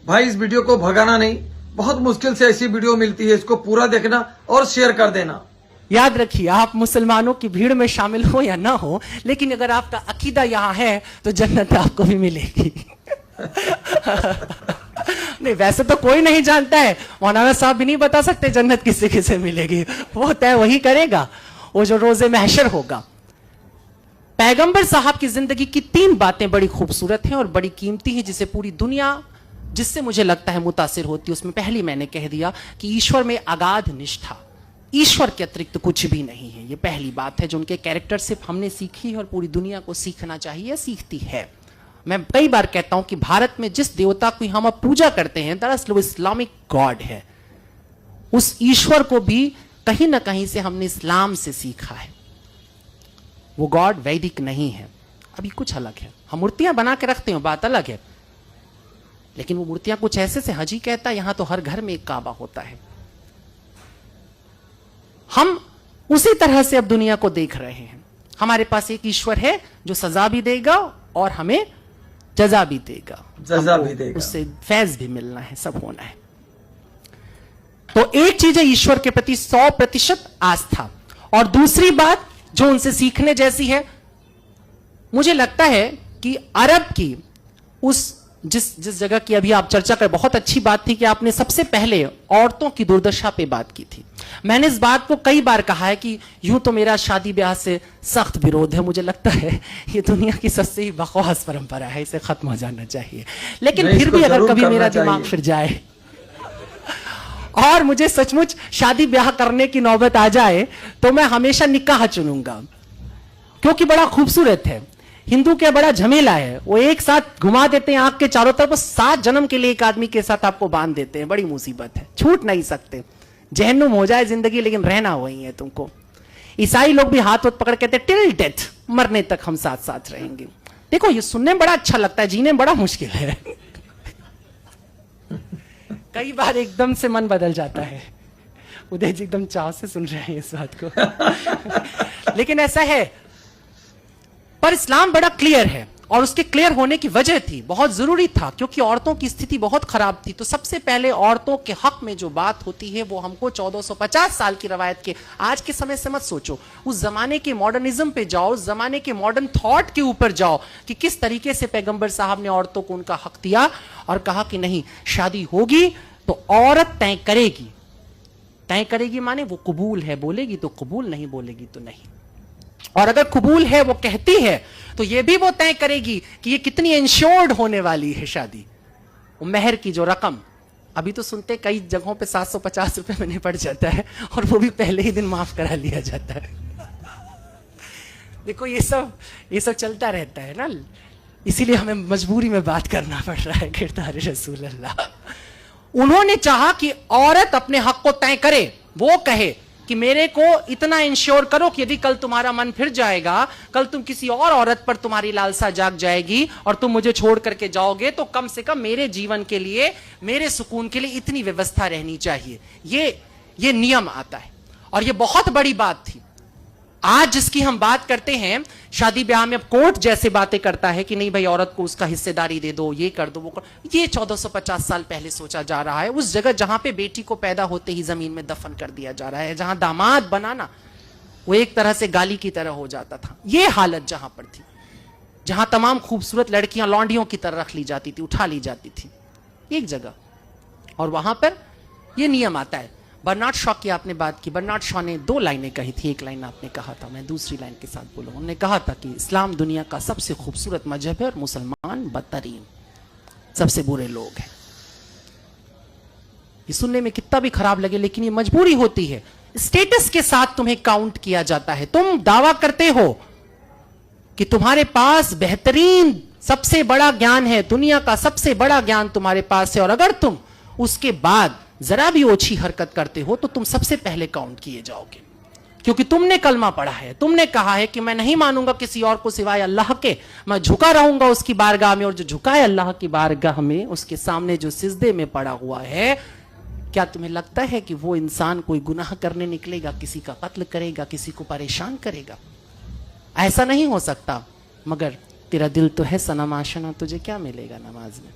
भाई इस वीडियो को भगाना नहीं, बहुत मुश्किल से ऐसी वीडियो मिलती है, इसको पूरा देखना और शेयर कर देना। याद रखिए, आप मुसलमानों की भीड़ में शामिल हो या ना हो, लेकिन अगर आपका अकीदा यहां है तो जन्नत आपको भी मिलेगी। नहीं, वैसे तो कोई नहीं जानता है, मौलाना साहब भी नहीं बता सकते जन्नत किसे किसे मिलेगी, वो तय वही करेगा, वो जो रोजे महशर होगा। पैगंबर साहब की जिंदगी की 3 बातें बड़ी खूबसूरत हैं और बड़ी कीमती हैं, जिसे पूरी दुनिया, जिससे मुझे लगता है मुतासिर होती है। उसमें पहली मैंने कह दिया कि ईश्वर में अगाध निष्ठा, ईश्वर के अतिरिक्त कुछ भी नहीं है। ये पहली बात है जो उनके कैरेक्टर से हमने सीखी है और पूरी दुनिया को सीखना चाहिए, सीखती है। मैं कई बार कहता हूं कि भारत में जिस देवता की हम अब पूजा करते हैं, दरअसल वो इस्लामिक गॉड है। उस ईश्वर को भी कहीं ना कहीं से हमने इस्लाम से सीखा है। वो गॉड वैदिक नहीं है, अभी कुछ अलग है। हम मूर्तियां बना के रखते हैं, बात अलग है, लेकिन वो मूर्तियां कुछ ऐसे से हजी कहता है, यहां तो हर घर में एक काबा होता है। हम उसी तरह से अब दुनिया को देख रहे हैं। हमारे पास एक ईश्वर है जो सजा भी देगा और हमें जजा भी देगा, उससे फैज भी मिलना है, सब होना है। तो एक चीज है ईश्वर के प्रति 100% आस्था, और दूसरी बात जो उनसे सीखने जैसी है, मुझे लगता है कि अरब की उस जिस जगह की अभी आप चर्चा कर, बहुत अच्छी बात थी कि आपने सबसे पहले औरतों की दुर्दशा पे बात की थी। मैंने इस बात को कई बार कहा है कि यूं तो मेरा शादी ब्याह से सख्त विरोध है, मुझे लगता है ये दुनिया की सबसे ही बकवास परंपरा है, इसे खत्म हो जाना चाहिए। लेकिन फिर भी अगर कभी मेरा दिमाग फिर जाए और मुझे सचमुच शादी ब्याह करने की नौबत आ जाए, तो मैं हमेशा निकाह चुनूंगा, क्योंकि बड़ा खूबसूरत है। हिंदू क्या बड़ा झमेला है, वो एक साथ घुमा देते हैं आंख के चारों तरफ, 7 जन्म के लिए एक आदमी के साथ आपको बांध देते हैं, बड़ी मुसीबत है, छूट नहीं सकते। जहन्नुम हो जाए जिंदगी, लेकिन रहना वही है तुमको। ईसाई लोग भी हाथ पकड़ कहते हैं टिल डेथ, मरने तक हम साथ साथ रहेंगे। देखो ये सुनने में बड़ा अच्छा लगता है, जीने में बड़ा मुश्किल है। कई बार एकदम से मन बदल जाता है। उदय जी एकदम चाव से सुन रहे हैं इस बात को। लेकिन ऐसा है, पर इस्लाम बड़ा क्लियर है, और उसके क्लियर होने की वजह थी, बहुत जरूरी था, क्योंकि औरतों की स्थिति बहुत खराब थी। तो सबसे पहले औरतों के हक में जो बात होती है वो हमको 1450 साल की रवायत के, आज के समय से मत सोचो, उस जमाने के मॉडर्निज्म पे जाओ, उस जमाने के मॉडर्न थॉट के ऊपर जाओ कि किस तरीके से पैगंबर साहब ने औरतों को उनका हक दिया और कहा कि नहीं, शादी होगी तो औरत तय करेगी। तय करेगी माने वो कबूल है बोलेगी तो कबूल, नहीं बोलेगी तो नहीं। और अगर कबूल है वो कहती है, तो ये भी वो तय करेगी कि ये कितनी इंश्योर्ड होने वाली है शादी। वो मेहर की जो रकम, अभी तो सुनते कई जगहों पे 750 रुपए में निपट जाता है, और वो भी पहले ही दिन माफ करा लिया जाता है। देखो ये सब चलता रहता है ना, इसीलिए हमें मजबूरी में बात करना पड़ रहा है। किरदार रसूल अल्लाह, उन्होंने चाहा कि औरत अपने हक को तय करे, वो कहे कि मेरे को इतना इंश्योर करो कि यदि कल तुम्हारा मन फिर जाएगा, कल तुम किसी और औरत पर तुम्हारी लालसा जाग जाएगी और तुम मुझे छोड़ करके जाओगे, तो कम से कम मेरे जीवन के लिए, मेरे सुकून के लिए इतनी व्यवस्था रहनी चाहिए। ये नियम आता है, और ये बहुत बड़ी बात थी। आज जिसकी हम बात करते हैं, शादी ब्याह में अब कोर्ट जैसे बातें करता है कि नहीं भाई औरत को उसका हिस्सेदारी दे दो, ये कर दो, वो कर, ये 1450 साल पहले सोचा जा रहा है। उस जगह जहां पे बेटी को पैदा होते ही जमीन में दफन कर दिया जा रहा है, जहां दामाद बनाना वो एक तरह से गाली की तरह हो जाता था। ये हालत जहां पर थी, जहां तमाम खूबसूरत लड़कियां लौंडियों की तरह रख ली जाती थी, उठा ली जाती थी एक जगह, और वहां पर यह नियम आता है। बर्नार्ड शॉ की आपने बात की, बर्नार्ड शॉ ने 2 लाइनें कही थी, एक लाइन आपने कहा था, मैं दूसरी लाइन के साथ बोलूं। उन्होंने कहा था कि इस्लाम दुनिया का सबसे खूबसूरत मजहब है और मुसलमान बदतरीन, सबसे बुरे लोग हैं। ये सुनने में कितना भी खराब लगे, लेकिन ये मजबूरी होती है। स्टेटस के साथ तुम्हें काउंट किया जाता है। तुम दावा करते हो कि तुम्हारे पास बेहतरीन सबसे बड़ा ज्ञान है, दुनिया का सबसे बड़ा ज्ञान तुम्हारे पास है, और अगर तुम उसके बाद जरा भी ओछी हरकत करते हो तो तुम सबसे पहले काउंट किए जाओगे, क्योंकि तुमने कलमा पढ़ा है, तुमने कहा है कि मैं नहीं मानूंगा किसी और को सिवाय अल्लाह के, मैं झुका रहूंगा उसकी बारगाह में, और जो झुका है अल्लाह की बारगाह में, उसके सामने जो सिजदे में पड़ा हुआ है, क्या तुम्हें लगता है कि वो इंसान कोई गुनाह करने निकलेगा, किसी का कत्ल करेगा, किसी को परेशान करेगा? ऐसा नहीं हो सकता। मगर तेरा दिल तो है सनम आशना, तुझे क्या मिलेगा नमाज में?